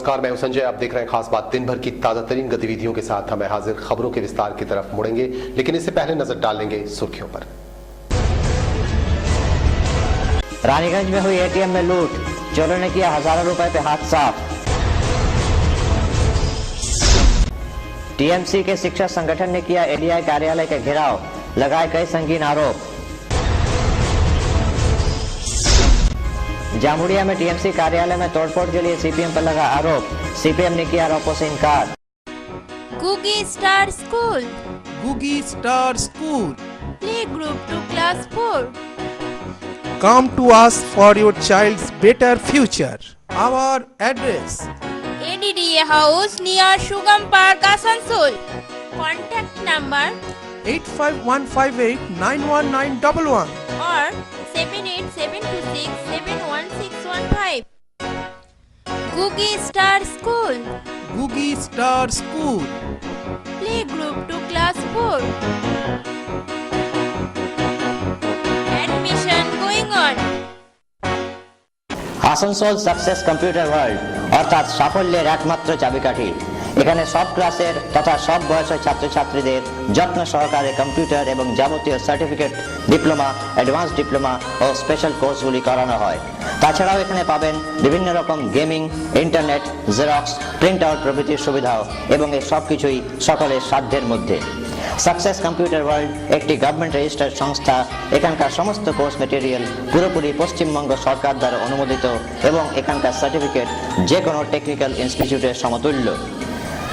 नमस्कार, मैं हूं संजय। आप देख रहे हैं खास बात। दिन भर की ताजा तरीन गतिविधियों के साथ हमें हाजिर खबरों के विस्तार की तरफ मुड़ेंगे, लेकिन इससे पहले नजर डाल लेंगे सुर्खियों पर। रानीगंज में हुई एटीएम में लूट, चोरों ने किया हजारों रुपए पे हाथ साफ। टीएमसी के शिक्षक संगठन ने किया एडीआई कार्यालय का घेराव, लगाए कई संगीन आरोप। जामुड़िया में टीएमसी कार्यालय में तोड़फोड़ के लिए सीपीएम पर लगा आरोप, सीपीएम ने किया आरोपों से इनकार। Googie star school, Googie Star School. Play group to class 4। Come to us for your child's better future. Our address: ADDA House near Shugam Park, Asansol. Contact number 85158919111 or 7872671615. Gugi Star School, Googie Star School. play group to class 4. Admission going on. Asansol success computer world অর্থাৎ সাফল্যের একমাত্র চাবিকাঠি। এখানে সব ক্লাসের তথা সব বয়সের ছাত্রছাত্রীদের যত্ন সহকারে কম্পিউটার এবং যাবতীয় সার্টিফিকেট, ডিপ্লোমা, অ্যাডভান্স ডিপ্লোমা ও স্পেশাল কোর্সগুলি করানো হয়। তাছাড়াও এখানে পাবেন বিভিন্ন রকম gaming, internet, xerox, print out প্রভৃতির সুবিধাও, এবং এই সব কিছুই সকলের সাধ্যের মধ্যে। সাকসেস কম্পিউটার ওয়ার্ল্ড একটি গভর্নমেন্ট রেজিস্টার্ড সংস্থা। এখানকার সমস্ত কোর্স মেটেরিয়াল পুরোপুরি পশ্চিমবঙ্গ সরকার দ্বারা অনুমোদিত এবং এখানকার সার্টিফিকেট যে কোনো টেকনিক্যাল ইনস্টিটিউটের সমতুল্য।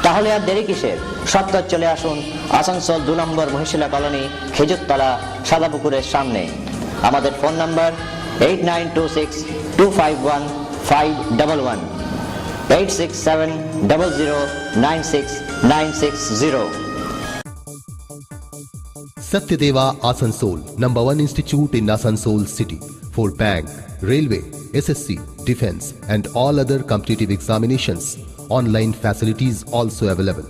তাহলে আর দেরি কিসের? সত্তর চলে আসুন আসানসোল 2 নম্বর মহিশিলা কলোনি, খেজুরতলা, সাদাপুকুরের সামনে। আমাদের phone number 8926251511, 8670096960। Satyadeva Asansol, number 1 institute in Asansol city for bank, railway, SSC, defense and all other competitive examinations. Online facilities also available.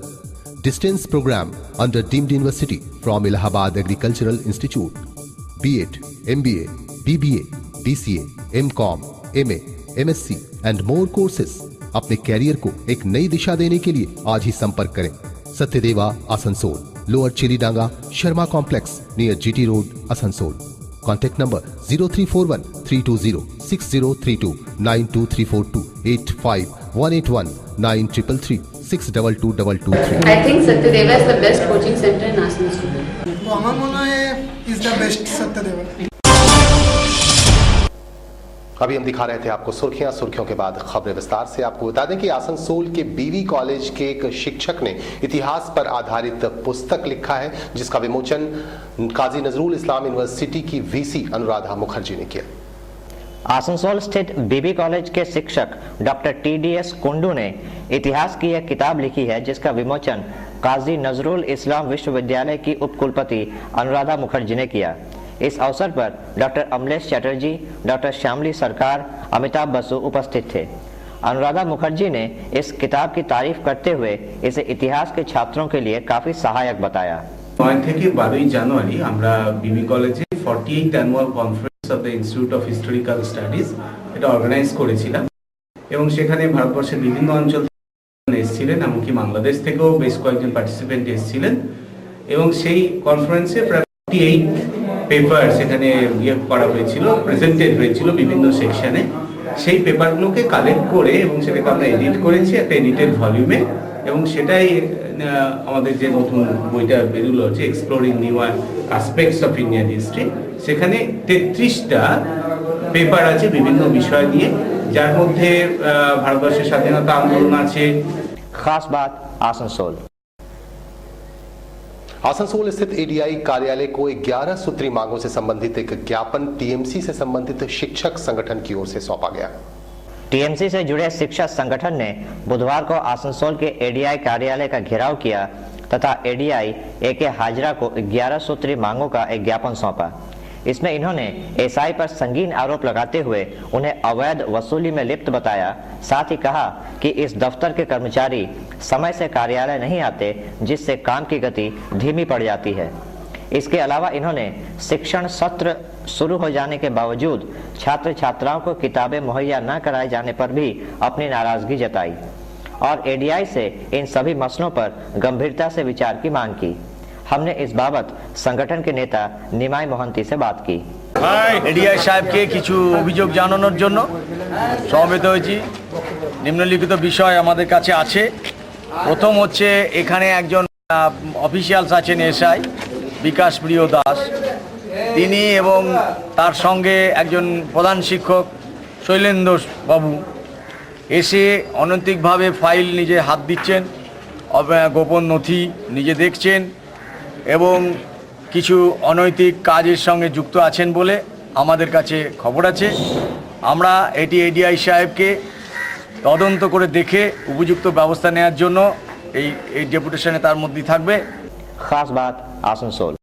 Distance program under deemed university from Allahabad Agricultural Institute. B.Ed, MBA, BBA, BCA, MCom, MA, MSc and more courses। अपने career को एक नई दिशा देने के लिए आज ही संपर्क करें। Satyadeva Asansol, lower Chilidanga, Sharma complex near GT road, Asansol. Contact number 0341-320-6032, 9234285181-9333-62223। I think Satyadeva is the best coaching center in Asansol. तो আমার মনে হয় ইজ দ্য বেস্ট সত্যদেবা। अभी हम दिखा रहे थे आपको सुर्खियों के बाद खबरें विस्तार से। आपको बता दें कि आसनसोल के बीवी कॉलेज के एक शिक्षक ने इतिहास पर आधारित पुस्तक लिखा है, जिसका विमोचन काजी नजरुल इस्लाम यूनिवर्सिटी की वीसी अनुराधा मुखर्जी ने किया। आसनसोल स्थित बीबी कॉलेज के शिक्षक डॉक्टर TDS कुंडू ने इतिहास की एक किताब लिखी है, जिसका विमोचन काजी नजरुल इस्लाम विश्वविद्यालय की उपकुलपति अनुराधा मुखर्जी ने किया। इस अवसर पर डॉक्टर अमलेश चटर्जी, डॉक्टर श्यामली सरकार, अमिताभ बसु उपस्थित थे। अनुराधा मुखर्जी ने इस किताब की तारीफ करते हुए इसे इतिहास के छात्रों के लिए काफी सहायक बताया। 9 থেকে 12 জানুয়ারি আমরা বিবি কলেজে 48th annual conference of the institute of historical studies এটা অর্গানাইজ করেছিলাম, এবং সেখানে ভারতবর্ষের বিভিন্ন অঞ্চল থেকে এসেছিলেন, এমনকি বাংলাদেশ থেকেও বেশ কয়েকজন পার্টিসিপেন্ট এসেছিলেন, এবং সেই কনফারেন্সে প্রায় 48 পেপার সেখানে করা হয়েছিল, প্রেজেন্টেড হয়েছিল বিভিন্ন সেকশনে। সেই পেপারগুলোকে কালেক্ট করে এবং সেটাকে আমরা এডিট করেছি একটা এডিটেড ভলিউমে, এবং সেটাই আমাদের যে নতুন বইটা বেরোলো হচ্ছে exploring new aspects of Indian history. সেখানে 33টা পেপার আছে বিভিন্ন বিষয় নিয়ে, যার মধ্যে ভারতবর্ষের স্বাধীনতা আন্দোলন আছে। खास बात आसनसोल। आसनसोल स्थित एडीआई कार्यालय को 11 सूत्री मांगों से संबंधित एक ज्ञापन टीएमसी से संबंधित शिक्षक संगठन की ओर से सौंपा गया। टीएमसी से जुड़े शिक्षक संगठन ने बुधवार को आसनसोल के एडीआई कार्यालय का घेराव किया तथा एडीआई AK हाजरा को 11 सूत्री मांगों का एक ज्ञापन सौंपा। इसमें इन्होंने एसआई पर संगीन आरोप लगाते हुए उन्हें अवैध वसूली में लिप्त बताया। साथ ही कहा कि इस दफ्तर के कर्मचारी समय से कार्यालय नहीं आते, जिससे काम की गति धीमी पड़ जाती है। इसके अलावा इन्होंने शिक्षण सत्र शुरू हो जाने के बावजूद छात्र छात्राओं को किताबें मुहैया न कराए जाने पर भी अपनी नाराजगी जताई। और एडीआई से इन सभी मसलों पर गंभीरता से विचार की मांग की। हमने इस बाबत संगठन के नेता निमाई मोहंती से बात की। এডিআই সাহেবকে কিছু অভিযোগ জানানোর জন্য সমবেত হয়েছি। নিম্নলিখিত বিষয় আমাদের কাছে আছে। প্রথম হচ্ছে এখানে একজন অফিসিয়ালস আছেন এসআই বিকাশ প্রিয় দাস, তিনি এবং তার সঙ্গে একজন প্রধান শিক্ষক শৈলেন্দ্র বাবু এসে অনৈতিকভাবে ফাইল নিজে হাত দিচ্ছেন, গোপন নথি নিজে দেখছেন এবং কিছু অনৈতিক কাজের সঙ্গে যুক্ত আছেন বলে আমাদের কাছে খবর আছে। আমরা এটি এডিআই সাহেবকে তদন্ত করে দেখে উপযুক্ত ব্যবস্থা নেওয়ার জন্য এই ডেপুটেশনে তার মধ্যেই থাকবে। खास बात आसनसोल।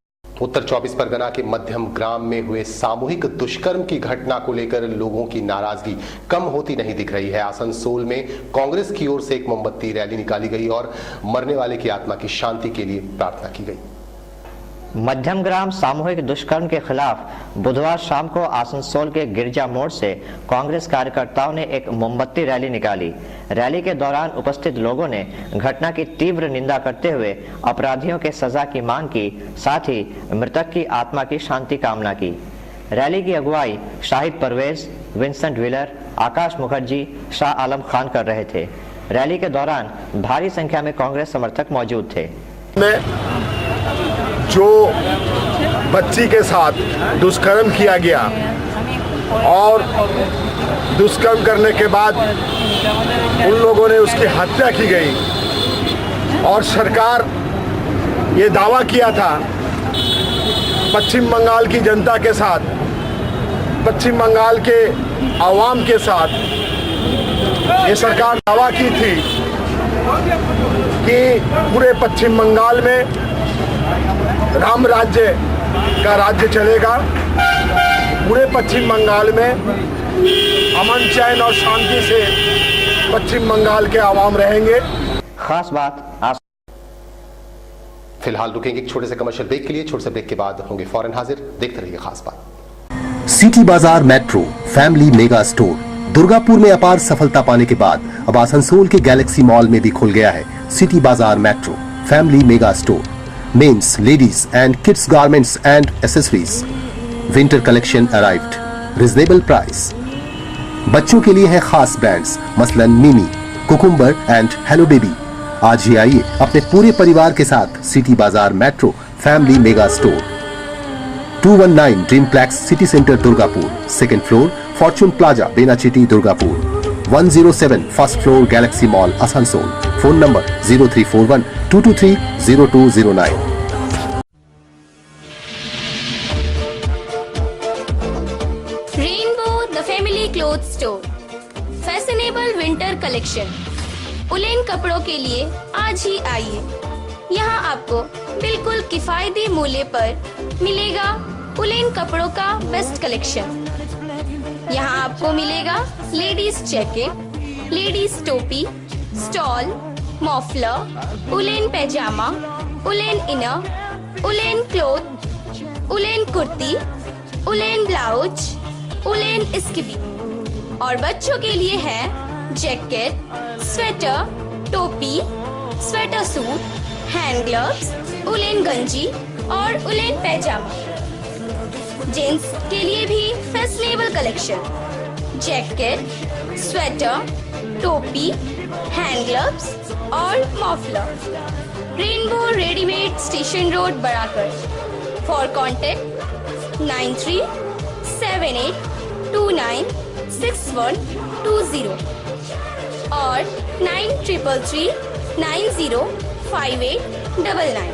उत्तर 24 परगना के मध्यम ग्राम में हुए सामूहिक दुष्कर्म की घटना को लेकर लोगों की नाराजगी कम होती नहीं दिख रही है। आसनसोल में कांग्रेस की ओर से एक मोमबत्ती रैली निकाली गई और मरने वाले की आत्मा की शांति के लिए प्रार्थना की गई। मध्यम ग्राम सामूहिक दुष्कर्म के खिलाफ बुधवार शाम को आसनसोल के गिरजा मोड़ से कांग्रेस कार्यकर्ताओं ने एक मोमबत्ती रैली निकाली। रैली के दौरान उपस्थित लोगों ने घटना की तीव्र निंदा करते हुए अपराधियों के सजा की मांग की, साथ ही मृतक की आत्मा की शांति कामना की। रैली की अगुवाई शाहिद परवेज, विंसेंट व्हीलर, आकाश मुखर्जी, शाह आलम खान कर रहे थे। रैली के दौरान भारी संख्या में कांग्रेस समर्थक मौजूद थे। जो बच्ची के साथ दुष्कर्म किया गया और दुष्कर्म करने के बाद उन लोगों ने उसकी हत्या की गई और सरकार ये दावा किया था पश्चिम बंगाल की जनता के साथ, पश्चिम बंगाल के आवाम के साथ ये सरकार दावा की थी कि पूरे पश्चिम बंगाल में राम राज्य का राज्य चलेगा, पूरे पश्चिम बंगाल में अमन चैन और शांति से पश्चिम बंगाल के आवाम रहेंगे। खास बात फिलहाल रुकेंगे एक छोटे से कमर्शियल ब्रेक के लिए। छोटे से ब्रेक के बाद होंगे फौरन हाजिर। देखते रहिए खास बात। सिटी बाजार metro family mega store Durgapur में अपार सफलता पाने के बाद अब आसनसोल के गैलेक्सी मॉल में भी खुल गया है सिटी बाजार metro family mega store. Men's, ladies and kids garments and accessories. Winter collection arrived, reasonable price. बच्चों के लिए है खास ब्रांड्स मसलन मिमी, कुकुम्बर एंड हेलो बेबी। आज ही आइए अपने पूरे परिवार के साथ सिटी बाजार metro family mega store, 219 Dreamplex city centre Durgapur, second floor fortune plaza Benachiti Durgapur, 107 first floor galaxy mall Asansol. Phone number 0341-223-0209। Rainbow the family cloth store, fashionable winter collection. Woollen कपड़ों के लिए आज ही आइए। यहाँ आपको बिल्कुल किफायती मूल्य पर मिलेगा उलेन कपड़ों का बेस्ट कलेक्शन। यहाँ आपको मिलेगा लेडीज जैकेट, लेडीज टोपी, stole, muffler, woollen pyjama, woollen inner, woollen cloth, woollen kurti, woollen blouse, woollen स्किपी। और बच्चों के लिए है जैकेट, स्वेटर, टोपी, sweater suit, hand gloves, woollen गंजी और उलेन पैजामा। जेंट्स के लिए भी फैशनेबल कलेक्शन, जैकेट, स्वेटर, टोपी, हैंड ग्लव्स और muffler. Rainbow readymade station road Barakar. For contact 9378296120 और 9333905899।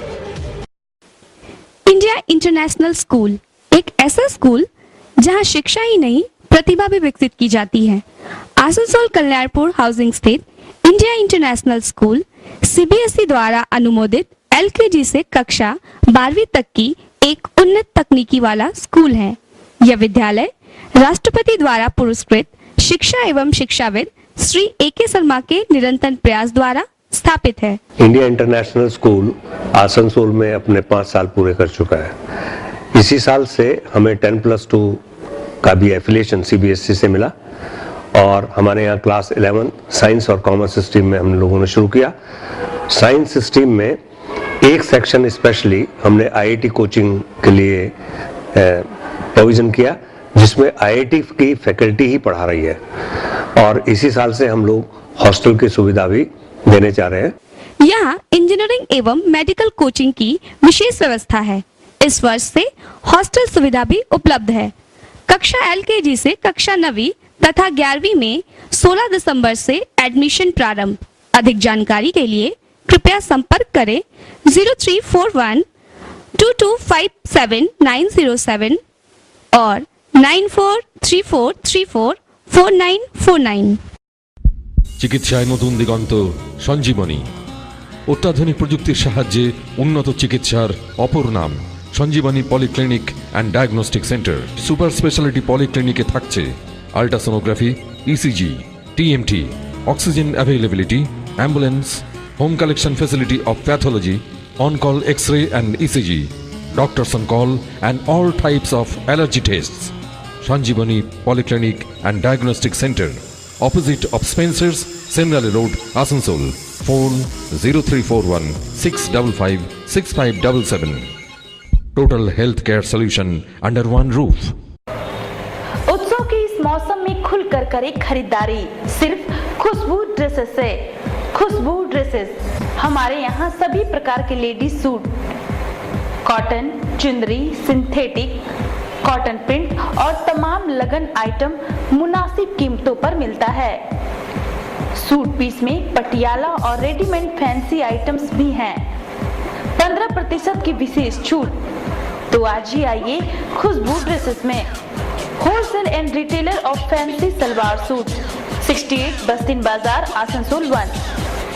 इंडिया इंटरनेशनल स्कूल एक ऐसा स्कूल जहां शिक्षा ही नहीं प्रतिभा भी विकसित की जाती है। आसनसोल कल्याणपुर हाउसिंग स्थित इंडिया इंटरनेशनल स्कूल सीबीएसई द्वारा अनुमोदित एलकेजी से कक्षा 12वीं तक की एक उन्नत तकनीकी वाला स्कूल है। यह विद्यालय राष्ट्रपति द्वारा पुरस्कृत शिक्षा एवं शिक्षाविद श्री ए.के. शर्मा के निरंतर प्रयास द्वारा स्थापित है। इंडिया इंटरनेशनल स्कूल आसनसोल में अपने 5 साल पूरे कर चुका है। इसी साल से हमें 10+2 का भी एफिलिएशन सीबीएसई से मिला और हमारे यहाँ क्लास 11 साइंस और कॉमर्स स्ट्रीम में हम लोगों ने शुरू किया। साइंस स्ट्रीम में एक सेक्शन स्पेशली हमने आईआईटी कोचिंग के लिए प्रोविजन किया, जिसमें आईआईटी की फैकल्टी ही पढ़ा रही है, और इसी साल से हम लोग हॉस्टल की सुविधा भी देने जा रहे हैं। यहाँ इंजीनियरिंग एवं मेडिकल कोचिंग की विशेष व्यवस्था है। इस वर्ष से हॉस्टल सुविधा भी उपलब्ध है। कक्षा एलकेजी से कक्षा 9वीं तथा 11वीं में 16 दिसंबर से एडमिशन प्रारंभ। अधिक जानकारी के लिए कृपया संपर्क करें 0341 2257 और 9434344949। চিকিৎসায় নতুন দিগন্ত সঞ্জীবনী। অত্যাধুনিক প্রযুক্তির সাহায্যে উন্নত চিকিৎসার অপর নাম Sanjeevani polyclinic and diagnostic centre. Super speciality পলিক্লিনিকে থাকছে ultrasonography, ECG, TMT, oxygen availability, ambulance, home collection facility of pathology, on-call X-ray and ECG, doctors on call and all types of allergy tests. Sanjeevani Polyclinic and Diagnostic Center, opposite of Spencer's, Semrali Road, Asansol. Phone 0341 655 6577. Total healthcare solution under one roof. उत्सव के इस मौसम में खुलकर करे खरीदारी सिर्फ खुशबू dresses से। खुशबू ड्रेसेस हमारे यहाँ सभी प्रकार के लेडीज सूट, कॉटन, चुंदरी, सिंथेटिक, कॉटन प्रिंट और तमाम लगन आइटम मुनासिब कीमतों पर मिलता है। सूट पीस में पटियाला और रेडीमेड फैंसी आइटम्स भी हैं। 15% की विशेष छूट। तो आज ही आइए खुशबू ड्रेसेस में। Wholesale and retailer of fancy salwar suit, 68 बस्तिन बाजार, आसनसोल 1।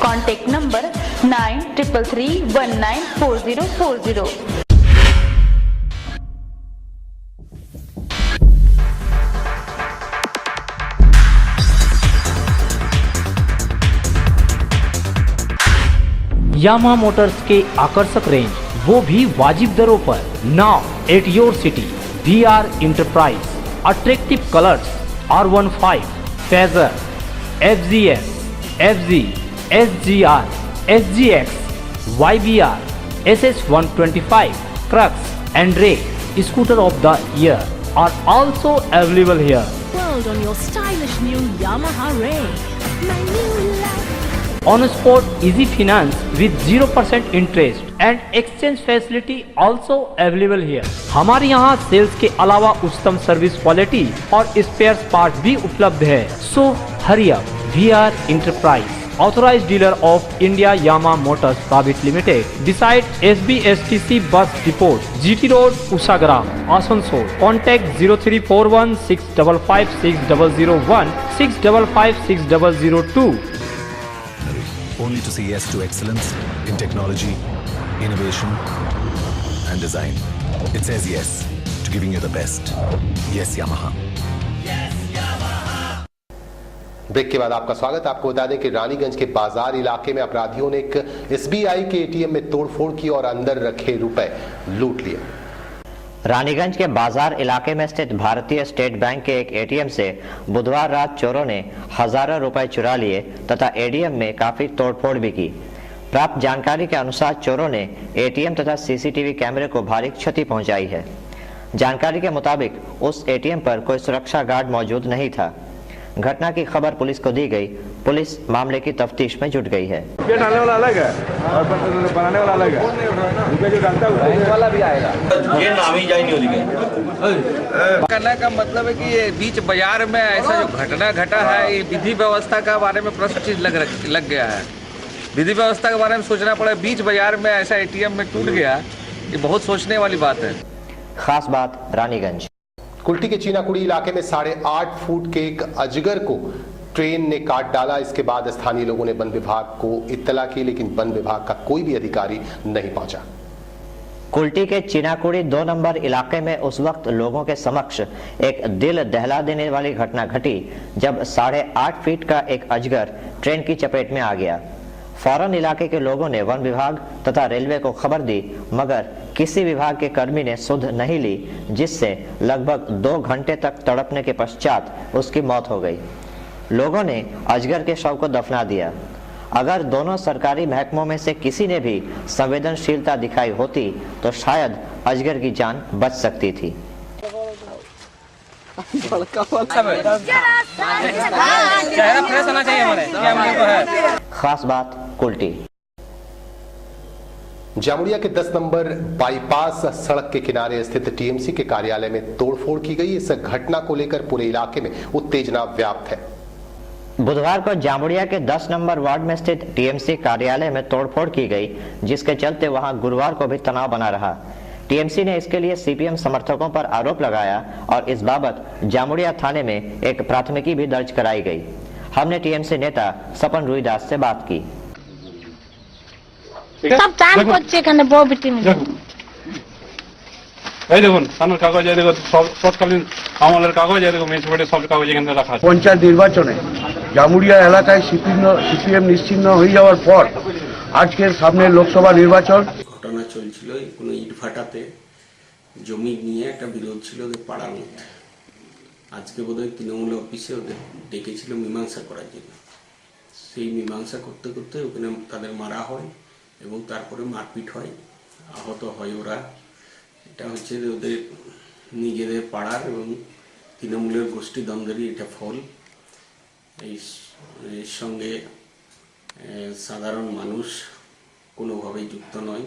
Contact number 9333194040। यामा मोटर्स के आकर्षक रेंज, वो भी वाजिब दरों पर। Now at your city, VR enterprise, attractive colours, R15, phasor, FGS, FG, SGR, SGX, YBR, SS125, Crux and Ray scooter of the year are also available here. World on your stylish new Yamaha range. My new life. On spot easy finance with 0% interest and exchange facility also available here. हमारे यहाँ sales के अलावा उत्तम service quality और spares part भी उपलब्ध है। So hurry up. VR enterprise, authorized dealer of India Yama Motors Private Limited, beside SBSTC bus depot, GT Road, Usagram, Asansol. Contact 0341 655 6001 655 6002. Only to say yes to excellence in technology, innovation and design. It says yes to giving you the best. Yes Yamaha. Break के बाद आपका स्वागत। आपको बता दें कि रानीगंज के बाजार इलाके में अपराधियों ने एक SBI के ATM में तोड़फोड़ की और अंदर रखे रुपए लूट लिए। रानीगंज के बाजार इलाके में स्थित भारतीय स्टेट बैंक के एक ATM से बुधवार रात चोरों ने हजारों रुपए चुरा लिए तथा ATM में काफी तोड़फोड़ भी की। प्राप्त जानकारी के अनुसार चोरों ने ATM तथा CCTV कैमरे को भारी क्षति पहुंचाई है। जानकारी के मुताबिक उस ATM पर कोई सुरक्षा गार्ड मौजूद नहीं था। घटना की खबर पुलिस को दी गई। पुलिस मामले की तफ्तीश में जुट गई है। डालने वाला अलग है और बनाने वाला अलग है। रुपये जो डालता है बैंक वाला भी आएगा। ये नाम ही जाए नहीं होगी। कहने का मतलब है कि ये बीच बाजार में ऐसा जो घटना घटा है, ये विधि व्यवस्था का बारे में प्रश्न चीज लग गया है। विधि व्यवस्था के बारे में सोचना पड़ा। बीच बाजार में ऐसा ATM में टूट गया, ये बहुत सोचने वाली बात है। खास बात रानीगंज। कुल्टी के चीनाकुड़ी इलाके में 8.5 फुट के एक अजगर को ट्रेन ने काट डाला। इसके बाद स्थानीय लोगों ने वन विभाग को इत्तला की, लेकिन वन विभाग का कोई भी अधिकारी नहीं पहुंचा। कुल्टी के चीनाकुड़ी 2 नंबर इलाके में उस वक्त लोगों के समक्ष एक दिल दहला देने वाली घटना घटी जब 8.5 फीट का एक अजगर ट्रेन की चपेट में आ गया। फौरन इलाके के लोगों ने वन विभाग तथा रेलवे को खबर दी, मगर किसी विभाग के कर्मी ने सुध नहीं ली, जिससे लगभग 2 घंटे तक तड़पने के पश्चात उसकी मौत हो गई। लोगों ने अजगर के शव को दफना दिया। अगर दोनों सरकारी महकमों में से किसी ने भी संवेदनशीलता दिखाई होती तो शायद अजगर की जान बच सकती थी। चेहरा फ्रेश होना चाहिए हमारे, क्या हमको है। खास बात कुल्टी। जामुड़िया के 10 नंबर बाईपास सड़क के किनारे स्थित टीएमसी के कार्यालय में तोड़फोड़ की गई। इस घटना को लेकर पूरे इलाके में उत्तेजना व्याप्त है। बुधवार को जामुड़िया के 10 नंबर वार्ड में स्थित टीएमसी कार्यालय में तोड़फोड़ की गई, जिसके चलते वहां गुरुवार को भी तनाव बना रहा। टीएमसी ने इसके लिए सीपीएम समर्थकों पर आरोप लगाया और इस बाबत जामुड़िया थाने में एक प्राथमिकी भी दर्ज कराई गई। हमने टीएमसी नेता सपन रुईदास से बात की। সব টান করছে এখানে বউ বিটি মিলে। এই দেখুন থানার কাগজ, এই দেখুন সব তৎকালীন আমলের কাগজ, এই দেখুন মিউনিসিপালিটির সব কাগজ এখানে রাখা আছে। পঞ্চায়েত নির্বাচনে জামুড়িয়া এলাকায় সিপিএম নিশ্চিহ্ন হয়ে যাওয়ার পর আজকের সামনে লোকসভা নির্বাচন ঘটনা চলছিল। কোনো ইট ভাটাতে জমি নিয়ে একটা বিরোধ ছিল ওদের পাড়ার মধ্যে। আজকে বোধহয় তৃণমূল অফিসে ওদের ডেকেছিল মীমাংসা করার জন্য। সেই মীমাংসা করতে করতে ওখানে তাদের মারা হয় এবং তারপরে মারপিট হয়, আহত হয় ওরা। এটা হচ্ছে ওদের নিজেদের পাড়ার এবং তৃণমূলের গোষ্ঠী দ্বন্দ্বেরই এটা ফল। এর সঙ্গে সাধারণ মানুষ কোনোভাবেই যুক্ত নয়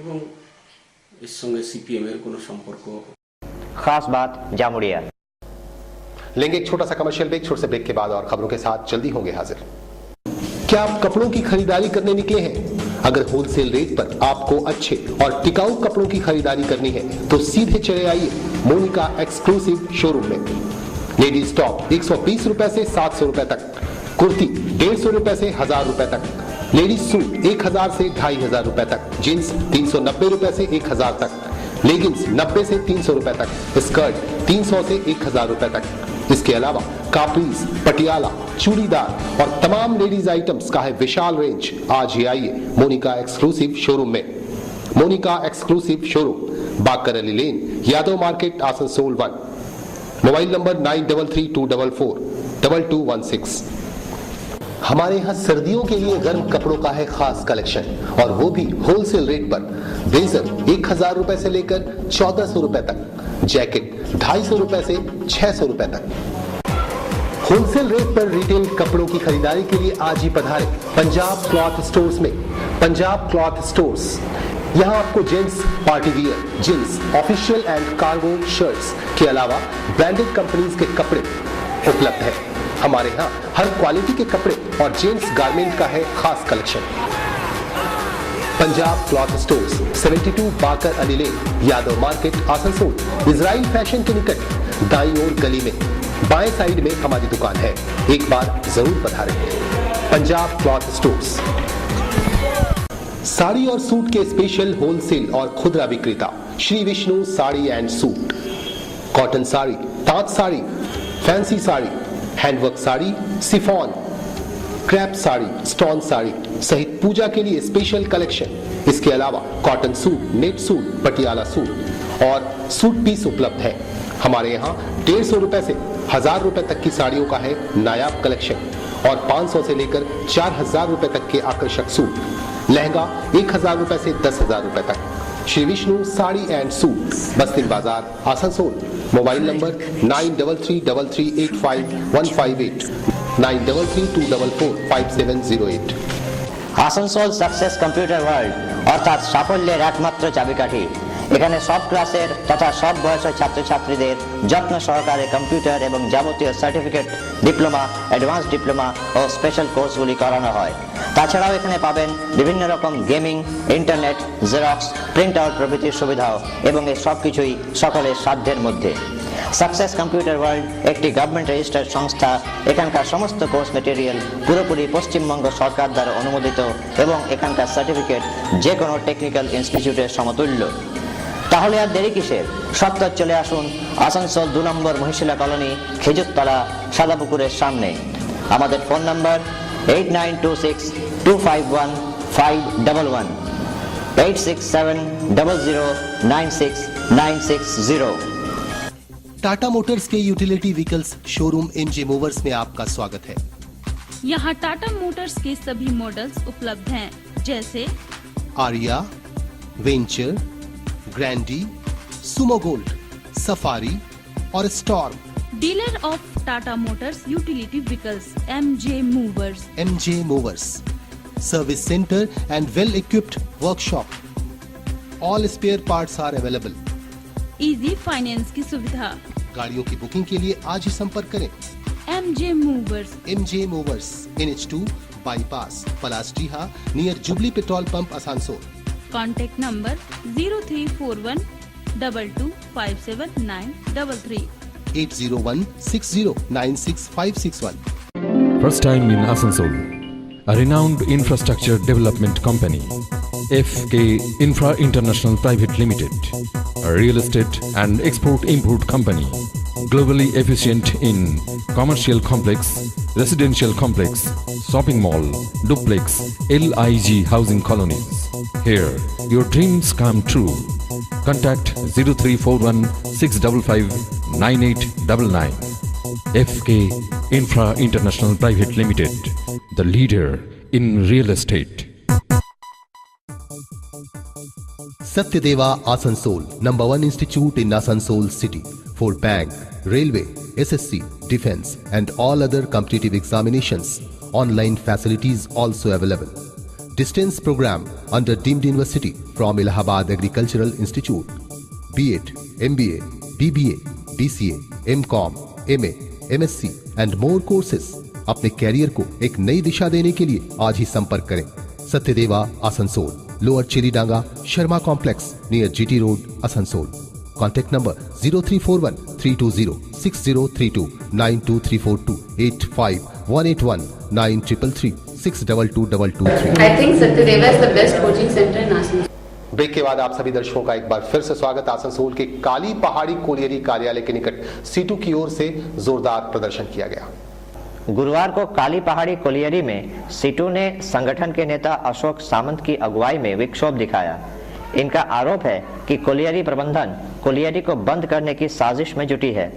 এবং এর সঙ্গে সিপিএম এর কোনো সম্পর্ক। खास बात जामुड़िया। लेंगे एक छोटा सा कमर्शियल ब्रेक। छोटे से ब्रेक के बाद और खबरों के साथ जल्दी होंगे हाजिर। क्या आप कपड़ों की खरीदारी करने निकले हैं? अगर होलसेल रेट पर आपको अच्छे और टिकाऊ कपड़ों की खरीदारी करनी है तो सीधे चले आइए मोनिका एक्सक्लूसिव शोरूम में। लेडीज टॉप 120 रुपए से 700 रुपए तक, कुर्ती 150 रुपए से 1000 रुपए तक, लेडीज सूट 1000 से 2500 रुपए तक, जींस 390 रुपए से 1000 तक, लेगिंग्स 90 से 300 रुपए तक, स्कर्ट 300 से 1000 रुपए तक। इसके अलावा काप्रीज, पटियाला, चूड़ीदार और तमाम लेडीज आइटम्स का है विशाल रेंज। आज ही आइए मोनिका एक्सक्लूसिव शोरूम में। Monika exclusive showroom, Bakar Ali lane, Yadav market, Asansol 1। Mobile number 9324442216। हमारे यहाँ सर्दियों के लिए गर्म कपड़ों का है खास कलेक्शन और वो भी होलसेल रेट पर। ब्लेजर 1000 रुपए से लेकर 1400 रुपए तक, जैकेट 250 रुपए से 600 रुपए तक। होलसेल रेट पर रिटेल कपड़ों की खरीदारी के लिए आज ही पधारें पंजाब क्लॉथ स्टोर्स में। पंजाब क्लॉथ स्टोर्स, यहाँ आपको gents party wear, jeans, official and cargo shirts के अलावा ब्रांडेड कंपनीज के कपड़े उपलब्ध है। हमारे यहाँ हर क्वालिटी के कपड़े और जेंट्स गारमेंट का है खास collection. Punjab cloth stores 72 Bakar Ali lane, Yadav market, Asansol. Israel fashion के निकट दाईं ओर गली में बाएं साइड में हमारी दुकान है। एक बार जरूर पधारें। पंजाब क्लॉथ स्टोर्स, साड़ी और सूट के स्पेशल होलसेल और खुदरा विक्रेता Shri Vishnu sari and suit. Cotton sari, tant sari, fancy sari, handwork sari, chiffon, crepe sari, stone sari सहित पूजा के लिए स्पेशल कलेक्शन। इसके अलावा cotton suit, net suit, Patiala suit और सूट पीस उपलब्ध है। हमारे यहाँ 150 रुपए से 1000 रुपए तक की साड़ियों का है नायाब कलेक्शन और 500 से लेकर 4000 रुपए तक के आकर्षक सूट। लहंगा 1000 रुपए से 10000 रुपए तक। श्री विष्णु साड़ी एंड सूट, बस्तिन बाजार, Asansol. Mobile number 9333855158, 9332445708। Asansol success computer world অর্থাৎ সাফল্যের একমাত্র চাবিকাঠি। এখানে সব ক্লাসের তথা সব বয়সের ছাত্রছাত্রীদের যত্ন সহকারে কম্পিউটার এবং যাবতীয় সার্টিফিকেট, ডিপ্লোমা, অ্যাডভান্স ডিপ্লোমা ও স্পেশাল কোর্সগুলি করানো হয়। তাছাড়াও এখানে পাবেন বিভিন্ন রকম gaming, internet, xerox, print out প্রভৃতির সুবিধাও এবং এই সব কিছুই সকলের সাধ্যের মধ্যে। সাকসেস কম্পিউটার ওয়ার্ল্ড একটি গভর্নমেন্ট রেজিস্টার্ড সংস্থা। এখানকার সমস্ত কোর্স মেটেরিয়াল পুরোপুরি পশ্চিমবঙ্গ সরকার দ্বারা অনুমোদিত এবং এখানকার সার্টিফিকেট যে কোনো টেকনিক্যাল ইনস্টিটিউটের সমতুল্য। তাহলে আর দেরি কিসের? সত্তর চলে আসুন আসানসোল 2 নম্বর মহিশিলা কলোনি, খেজুরতলা, সাদাপুকুরের সামনে। আমাদের ফোন নাম্বার 8926251511, 8670096960। टाटा मोटर्स के utility vehicles showroom MJ movers में आपका स्वागत है। यहाँ टाटा मोटर्स के सभी मॉडल्स उपलब्ध हैं, जैसे Aria, Venture, Grande, Sumo Gold, Safari और Storm. Dealer of Tata Motors utility vehicles MJ movers. MJ Movers, service centre and well equipped workshop. All spare parts are available. Easy finance की सुविधा। गाड़ियों की बुकिंग के लिए आज ही संपर्क करें। MJ movers. MJ movers, NH2 bypass, Palasdiha, near jubilee petrol pump, Asansol. Contact number 0341 2257 80160966561. First time in Asansol, a renowned infrastructure development company, FK Infra International Private Limited, a real estate and export-import company, globally efficient in commercial complex, residential complex, shopping mall, duplex, LIG housing colonies. Here, your dreams come true. Contact 0341 655 9899. FK Infra International Private Limited, the leader in real estate. Satyadeva Asansol, number 1 institute in Asansol city for bank, railway, SSC, defense and all other competitive examinations. Online facilities also available. Distance program under deemed university from Allahabad Agricultural Institute. B.Ed, MBA, BBA, BCA, MCom, MA, MSc and more courses. अपने career को एक नई दिशा देने के लिए आज ही संपर्क करें। Satyadeva Asansol, lower Chilidanga, Sharma complex, near GT road, Asansol. Contact number 0341 320 6032 92342 85181 9333 6222223। I think Satyadeva is the best coaching center in Asansol. Break के बाद आप सभी दर्शकों का एक बार फिर से स्वागत। आसनसोल के काली पहाड़ी कोलियरी कार्यालय के निकट सीटू की ओर से जोरदार प्रदर्शन किया गया। गुरुवार को काली पहाड़ी कोलियरी में सीटू ने संगठन के नेता अशोक सामंत की अगुवाई में विक्षोभ दिखाया। इनका आरोप है कि कोलियरी प्रबंधन कोलियरी को बंद करने की साजिश में जुटी है।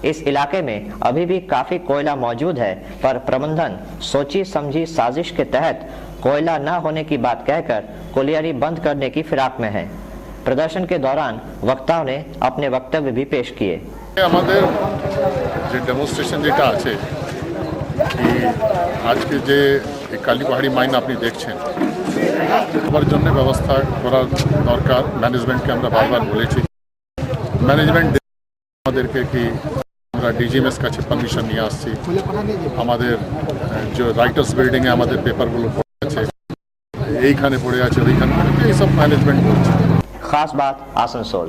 इस इलाके में अभी भी काफी कोयला मौजूद है, पर प्रबंधन सोची समझी साजिश के तहत कोयला न होने की बात कहकर कोलियरी बंद करने की फिराक में है। प्रदर्शन के दौरान वक्ताओं ने अपने वक्तव्य भी पेश किए। আমাদের যে ডেমনস্ট্রেশন যেটা আছে কি আজকে যে কালী পাহাড়ি মাইন আপনি দেখছেন, তার জন্য ব্যবস্থা করার দরকার। ম্যানেজমেন্টকে আমরা বারবার বলেছি, ম্যানেজমেন্ট আমাদেরকে কি আমরা ডিজিএমএস কাছে পারমিশন নিয়ে আসছি। আমাদের যে রাইটার্স বিল্ডিং এ আমাদের পেপারগুলো পড়ে আছে, এইখানে পড়ে আছে, ওইখানে এই সব ম্যানেজমেন্ট করছে। खास बात आसनसोल।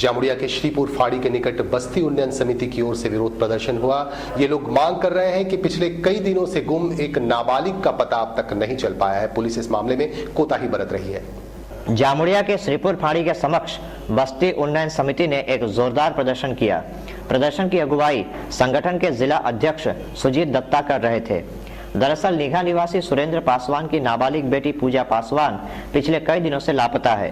जामुड़िया के श्रीपुर फाड़ी के निकट बस्ती उन्नयन समिति की ओर से विरोध प्रदर्शन हुआ। ये लोग मांग कर रहे हैं कि पिछले कई दिनों से गुम एक नाबालिग का पता अब तक नहीं चल पाया है। पुलिस इस मामले में कोताही बरत रही है। जामुड़िया के श्रीपुर फाड़ी के समक्ष बस्ती उन्नयन समिति ने एक जोरदार प्रदर्शन किया। प्रदर्शन की अगुवाई संगठन के जिला अध्यक्ष सुजीत दत्ता कर रहे थे। दरअसल निघा निवासी सुरेंद्र पासवान की नाबालिग बेटी पूजा पासवान पिछले कई दिनों से लापता है।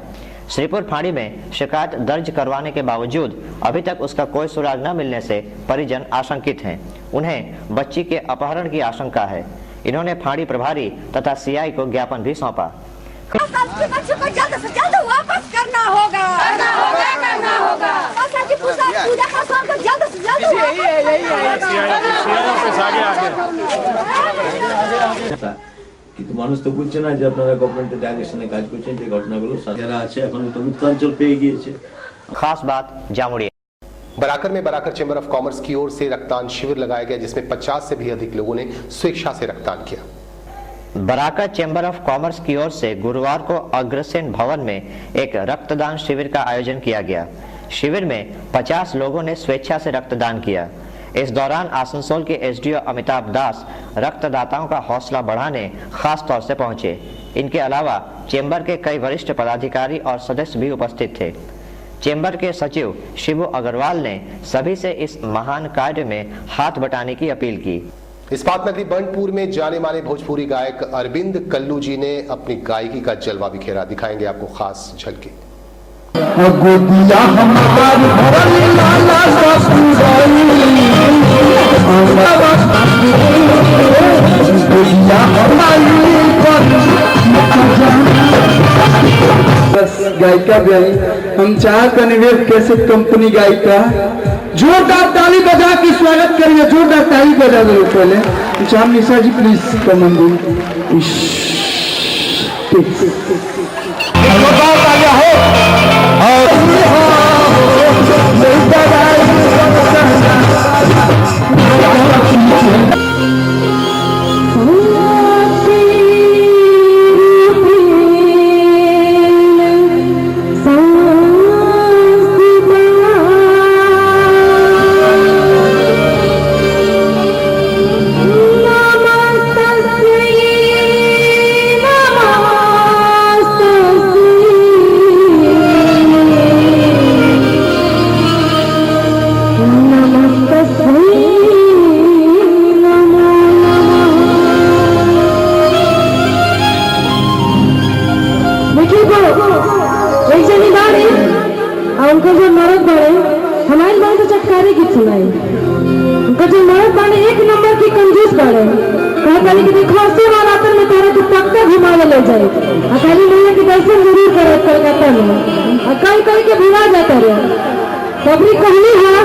श्रीपुर फाड़ी में शिकायत दर्ज करवाने के बावजूद अभी तक उसका कोई सुराग न मिलने से परिजन आशंकित हैं। उन्हें बच्ची के अपहरण की आशंका है। इन्होंने फाड़ी प्रभारी तथा CI को ज्ञापन भी सौंपा। बच्चों को जल्द से जल्द वापस करना होगा। पूजा पासवान को जल्द से जल्द কিন্তু মানুষ তো বুঝছে না যে আপনারা গভর্নমেন্টের ডাইরেকশনে কাজ করছেন। যে ঘটনাগুলো যারা আছে এখন তো মিত্রাঞ্চল পেয়ে গিয়েছে। खास बात जामुड़िया। बराकर में बराकर चैम्बर ऑफ कॉमर्स की ओर से रक्तदान शिविर लगाया गया, जिसमें 50 से भी अधिक लोगों ने स्वेच्छा से रक्तदान किया। बराकर चैम्बर ऑफ कॉमर्स की ओर से गुरुवार को अग्रसेन भवन में एक रक्तदान शिविर का आयोजन किया गया। शिविर में 50 लोगों ने स्वेच्छा से रक्तदान किया। इस दौरान आसनसोल के SDO अमिताभ दास रक्तदाताओं का हौसला बढ़ाने खास तौर से पहुंचे। इनके अलावा चैम्बर के कई वरिष्ठ पदाधिकारी और सदस्य भी उपस्थित थे। चैम्बर के सचिव शिबू अग्रवाल ने सभी से इस महान कार्य में हाथ बटाने की अपील की। इस्पात नगरी बर्नपुर में जाने माने भोजपुरी गायक अरविंद कल्लू जी ने अपनी गायकी का जलवा बिखेरा। दिखाएंगे आपको खास झलकी। गोदिया हमार भरल लाला ससुराई गोदिया हमारी बस गायिका भी आई। हम चाह का निवेश कैसे कंपनी गायिका जोरदार ताली बजा के स्वागत करिए, जोरदार ताली बजा दो पहले। चाह निशा जी प्लीज कमेंट उनका जो मर्द बड़े हमारे बात तो चटकारे की सुनाई। उनका जो मर्द बड़े एक नंबर की कंजूस बड़े कहा कि देखो अस्सी वाला में तेरे को पक्का घुमावे ले जाए। अकाली मैया के दर्शन जरूर करे कलकत्ता में। कई कई के भिड़ा जाता रहे तबरी कहनी है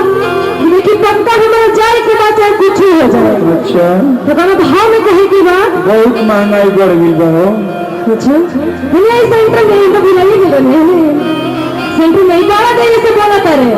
लेकिन पक्का हमारा जाए के बाद चाहे कुछ ही हो जाए। अच्छा तो कहना भाव में कही की बात बहुत महंगाई बढ़ गई बनो। अच्छा हमें ऐसा सेंटर में कभी नहीं गिरे सेंटर नहीं बारा देने से बोला करे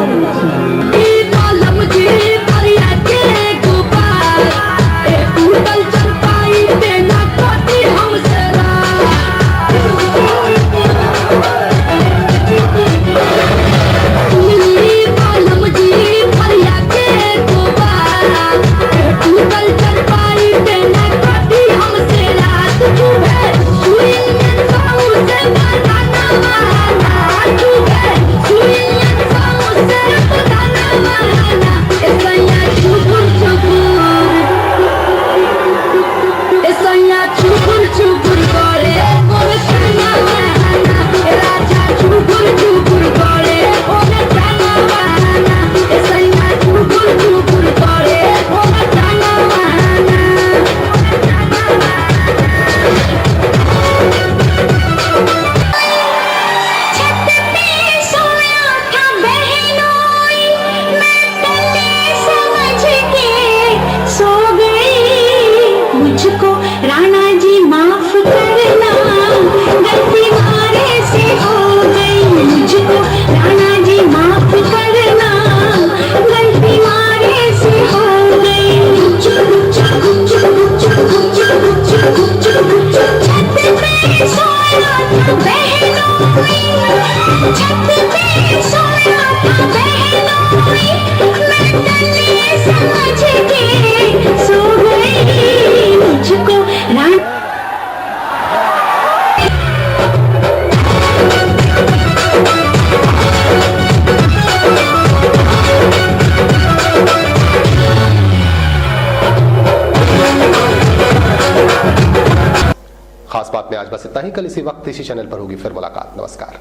खास बात में आज बस इतना ही। कल इसी वक्त इसी चैनल पर होगी फिर मुलाकात। नमस्कार।